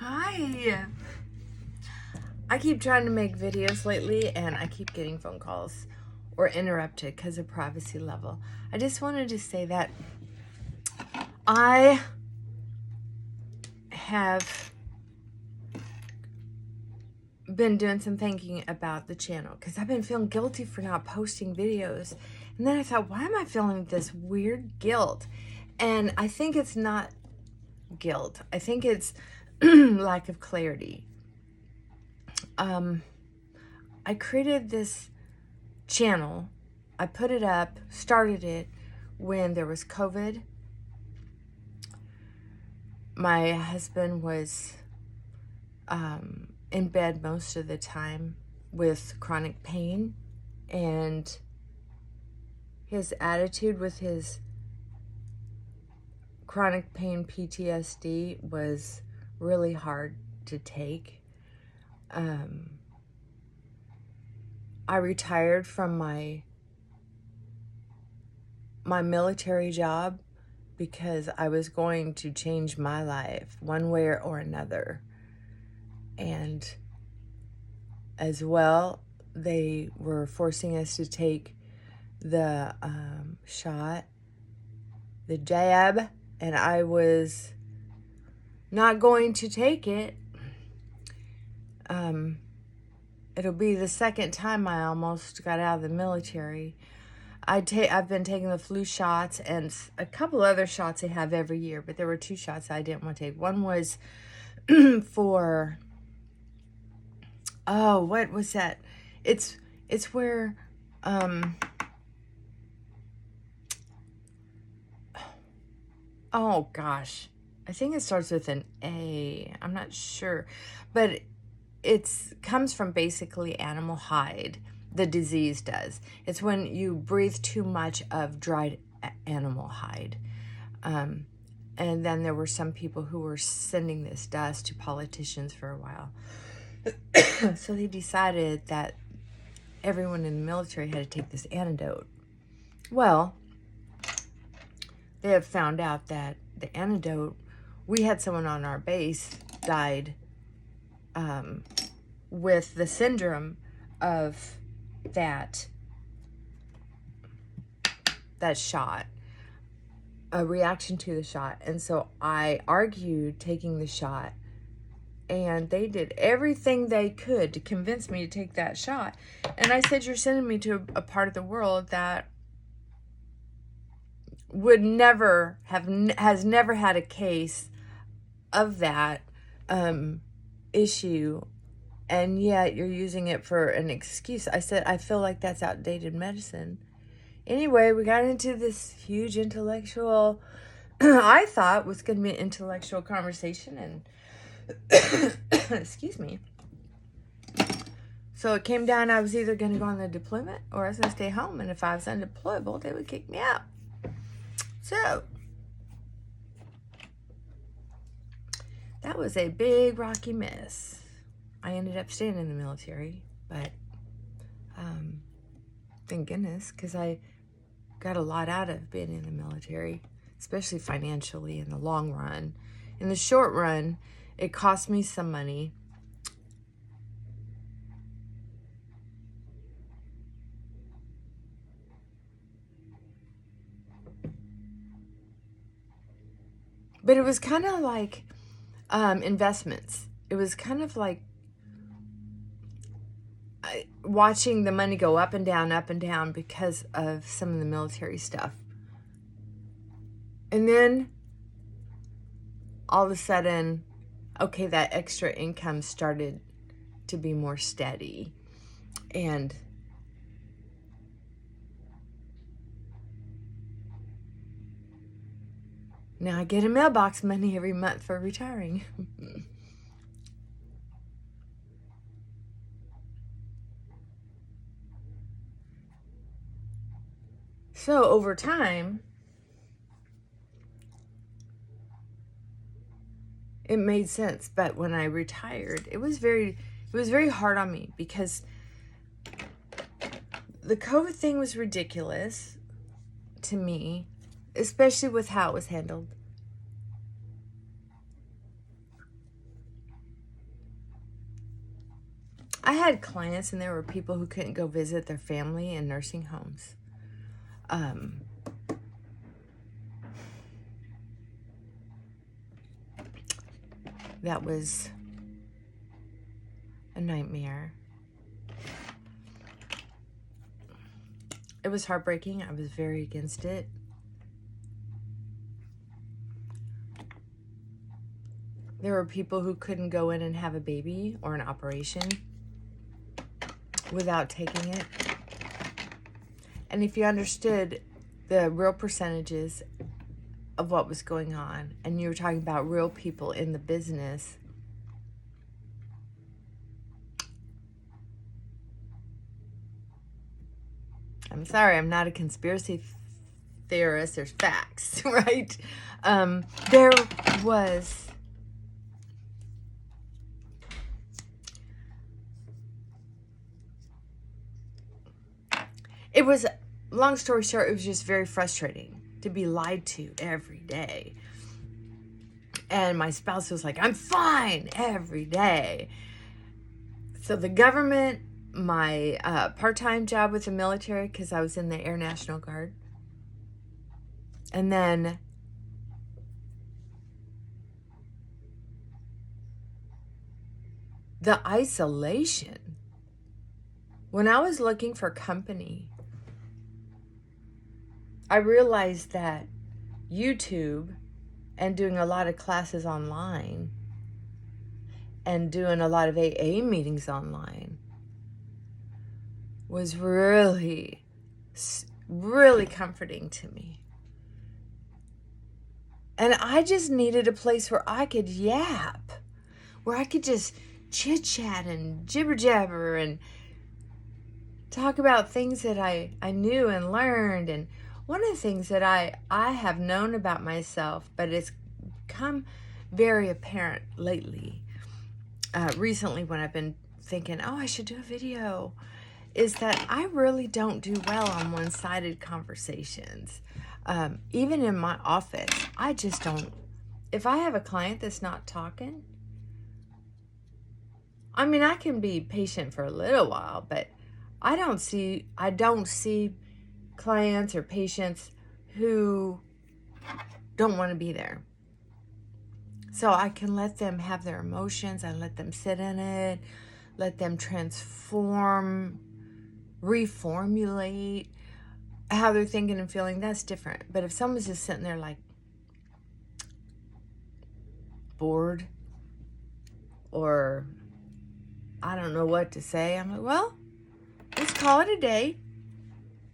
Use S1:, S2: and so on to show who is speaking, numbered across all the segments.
S1: Hi. I keep trying to make videos lately and I keep getting phone calls or interrupted because of privacy level. I just wanted to say that I have been doing some thinking about the channel because I've been feeling guilty for not posting videos. And then I thought, why am I feeling this weird guilt? And I think it's not guilt. I think it's lack of clarity. I created this channel. I put it up, started it when there was COVID. My husband was in bed most of the time with chronic pain, and his attitude with his chronic pain PTSD was really hard to take. I retired from my military job because I was going to change my life one way or another. And as well, they were forcing us to take the shot, the jab, and I was not going to take it. It'll be the second time I almost got out of the military. I've been taking the flu shots and a couple other shots they have every year, but there were two shots I didn't want to take. One was for, oh, what was that? It's where, oh gosh, I think it starts with an A. I'm not sure, but it comes from basically animal hide. The disease does. It's when you breathe too much of dried animal hide. And then there were some people who were sending this dust to politicians for a while. So they decided that everyone in the military had to take this antidote. Well, they have found out that the antidote, we had someone on our base died with the syndrome of that shot, a reaction to the shot. And so I argued taking the shot, and they did everything they could to convince me to take that shot. And I said, you're sending me to a part of the world that would never have, has never had a case of that issue, and yet you're using it for an excuse. I said, I feel like that's outdated medicine. Anyway, we got into this huge intellectual, I thought was going to be an intellectual conversation, and excuse me. So it came down, I was either going to go on the deployment or I was going to stay home, and if I was undeployable, they would kick me out. So that was a big rocky mess. I ended up staying in the military, but thank goodness, because I got a lot out of being in the military, especially financially in the long run. In the short run, it cost me some money. But it was kind of like investments. It was kind of like watching the money go up and down because of some of the military stuff. And then all of a sudden, okay, that extra income started to be more steady. And now I get a mailbox money every month for retiring. So over time, it made sense. But when I retired, it was very hard on me because the COVID thing was ridiculous to me, especially with how it was handled. I had clients and there were people who couldn't go visit their family in nursing homes. That was a nightmare. It was heartbreaking. I was very against it. There were people who couldn't go in and have a baby or an operation without taking it. And if you understood the real percentages of what was going on, and you were talking about real people in the business, I'm sorry, I'm not a conspiracy theorist. There's facts, right? There was it was, long story short, it was just very frustrating to be lied to every day. And my spouse was like, I'm fine every day. So the government, my part-time job with the military, because I was in the Air National Guard, and then the isolation. When I was looking for company, I realized that YouTube and doing a lot of classes online and doing a lot of AA meetings online was really, really comforting to me. And I just needed a place where I could yap, where I could just chit-chat and jibber-jabber and talk about things that I knew and learned. And one of the things that I have known about myself, but it's become very apparent lately, recently when I've been thinking, oh, I should do a video, is that I really don't do well on one-sided conversations. Even in my office, I just don't. If I have a client that's not talking, I mean, I can be patient for a little while, but I don't see clients or patients who don't want to be there. So I can let them have their emotions. I let them sit in it, let them transform, reformulate how they're thinking and feeling. That's different. But if someone's just sitting there like bored, or I don't know what to say, I'm like, well, let's call it a day.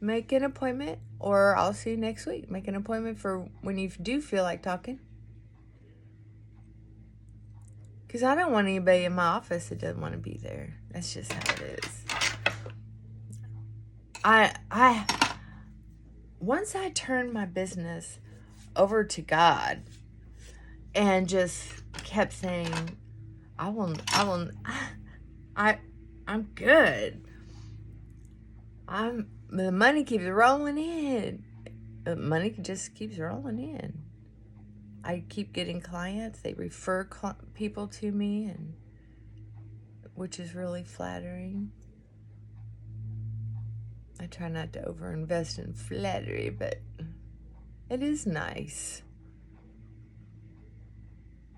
S1: Make an appointment, or I'll see you next week. Make an appointment for when you do feel like talking. Because I don't want anybody in my office that doesn't want to be there. That's just how it is. Once I turned my business over to God and just kept saying, I'm good. The money keeps rolling in. The money just keeps rolling in. I keep getting clients. They refer people to me, and which is really flattering. I try not to overinvest in flattery, but it is nice.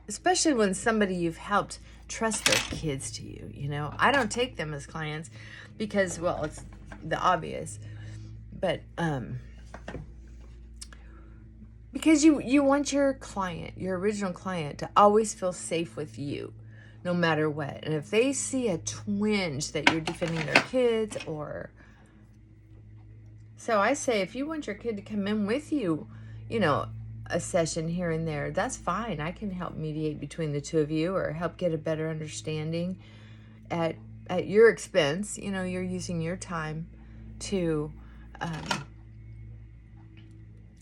S1: Especially when somebody you've helped trust their kids to you, you know. I don't take them as clients because, well, it's the obvious. But because you want your client, your original client, to always feel safe with you, no matter what. And if they see a twinge that you're defending their kids, or... So I say, if you want your kid to come in with you, you know, a session here and there, that's fine. I can help mediate between the two of you, or help get a better understanding at your expense. You know, you're using your time to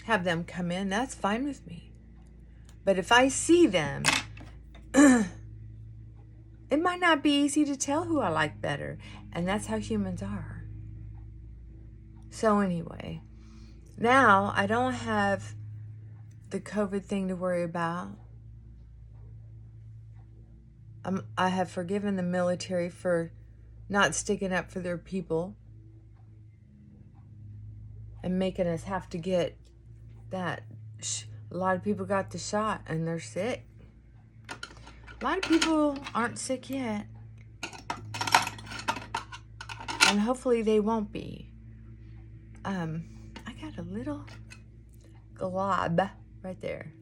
S1: have them come in. That's fine with me. But if I see them, it might not be easy to tell who I like better. And that's how humans are. So anyway, now I don't have the COVID thing to worry about. I have forgiven the military for not sticking up for their people and making us have to get that. A lot of people got the shot and they're sick. A lot of people aren't sick yet. And hopefully they won't be. I got a little glob right there.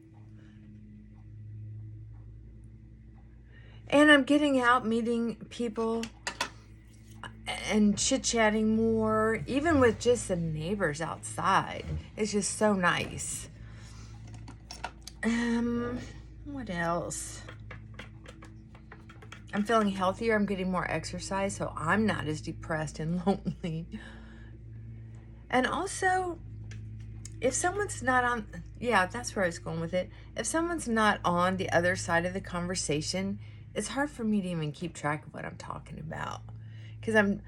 S1: And I'm getting out, meeting people, and chit-chatting more, even with just the neighbors outside. It's just so nice. What else? I'm feeling healthier. I'm getting more exercise, so I'm not as depressed and lonely. And also, if someone's not on, yeah, that's where I was going with it. If someone's not on the other side of the conversation, it's hard for me to even keep track of what I'm talking about. Because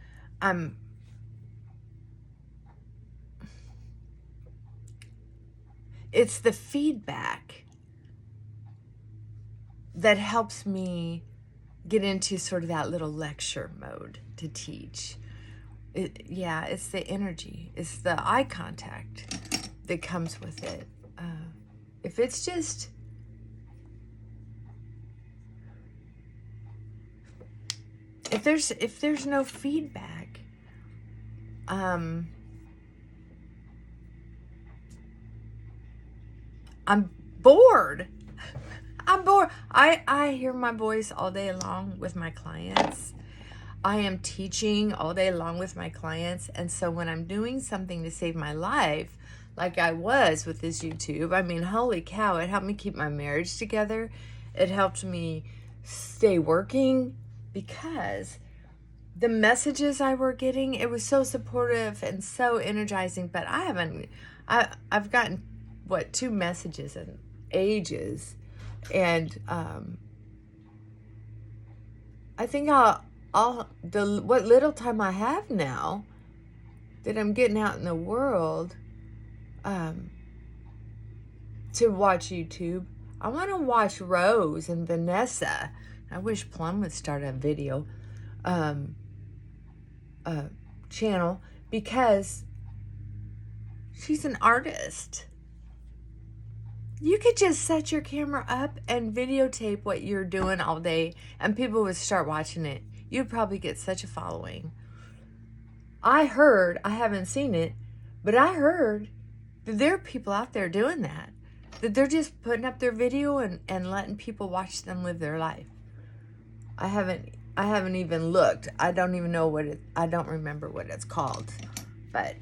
S1: it's the feedback that helps me get into sort of that little lecture mode to teach. It's the energy. It's the eye contact that comes with it. If it's just... If there's no feedback, I'm bored. I'm bored. I hear my voice all day long with my clients. I am teaching all day long with my clients. And so when I'm doing something to save my life, like I was with this YouTube, I mean, holy cow, it helped me keep my marriage together. It helped me stay working because the messages I were getting, it was so supportive and so energizing. But I've gotten, 2 messages in ages. And I think what little time I have now that I'm getting out in the world to watch YouTube, I want to watch Rose and Vanessa. I wish Plum would start a video channel because she's an artist. You could just set your camera up and videotape what you're doing all day and people would start watching it. You'd probably get such a following. I haven't seen it, but I heard that there are people out there doing that. That they're just putting up their video and letting people watch them live their life. I haven't even looked. I don't even know I don't remember what it's called. But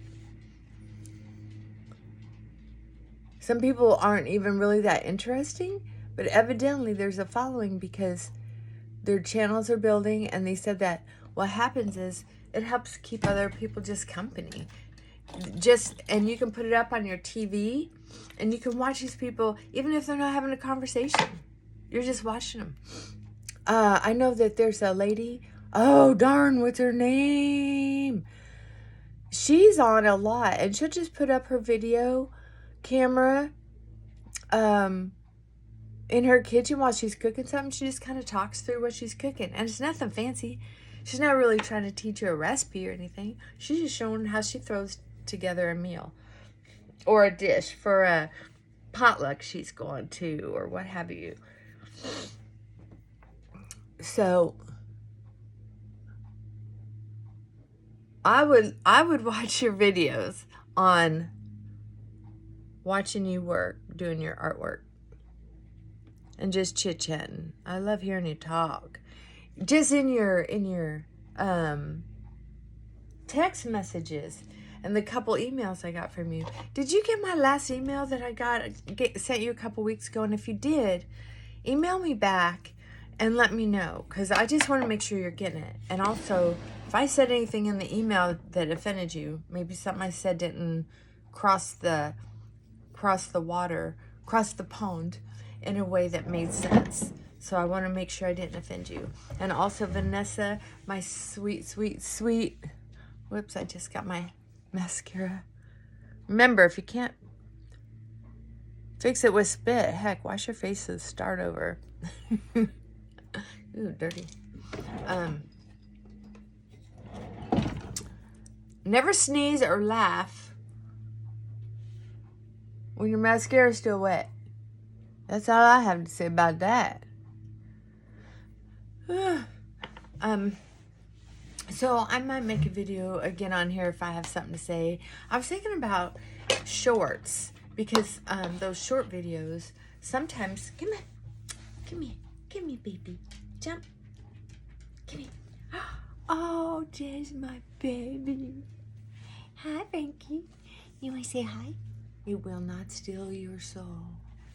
S1: some people aren't even really that interesting, but evidently there's a following because their channels are building, and they said that what happens is it helps keep other people just company. And you can put it up on your TV, and you can watch these people, even if they're not having a conversation. You're just watching them. I know that there's a lady, oh darn, what's her name? She's on a lot, and she'll just put up her video camera in her kitchen while she's cooking something. She just kind of talks through what she's cooking, and it's nothing fancy. She's not really trying to teach you a recipe or anything. She's just showing how she throws together a meal or a dish for a potluck she's going to or what have you. So I would watch your videos on watching you work, doing your artwork, and just chit-chatting. I love hearing you talk. Just in your text messages and the couple emails I got from you. Did you get my last email that I sent you a couple weeks ago? And if you did, email me back and let me know, because I just want to make sure you're getting it. And also, if I said anything in the email that offended you, maybe something I said didn't cross the pond in a way that made sense. So I want to make sure I didn't offend you. And also, Vanessa, my sweet, sweet, sweet. Whoops, I just got my mascara. Remember, if you can't fix it with spit, heck, wash your face and start over. Ooh, dirty. Never sneeze or laugh when your mascara is still wet. That's all I have to say about that. So I might make a video again on here if I have something to say. I was thinking about shorts, because those short videos sometimes, come here, baby, jump, come here. Oh, there's my baby. Hi, Frankie. You want to say hi? It will not steal your soul.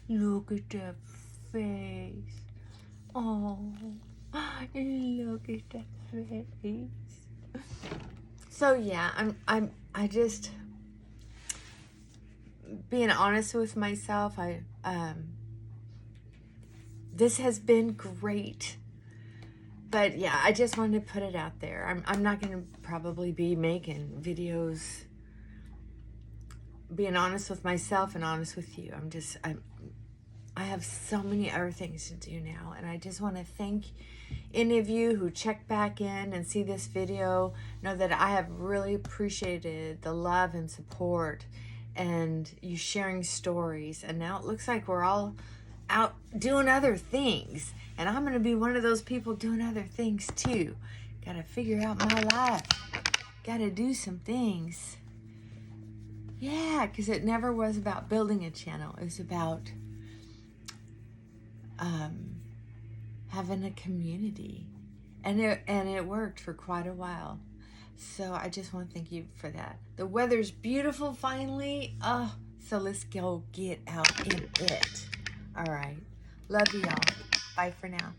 S1: Look at that face. Oh, look at that face. So yeah, I just being honest with myself. This has been great. But yeah, I just wanted to put it out there. I'm not going to probably be making videos being honest with myself and honest with you. I have so many other things to do now, and I just want to thank any of you who check back in and see this video. Know that I have really appreciated the love and support and you sharing stories. And now it looks like we're all out doing other things, and I'm going to be one of those people doing other things too. Got to figure out my life. Got to do some things. Yeah, because it never was about building a channel. It was about having a community, and it worked for quite a while. So I just want to thank you for that. The weather's beautiful finally. So let's go get out in it. All right. Love y'all. Bye for now.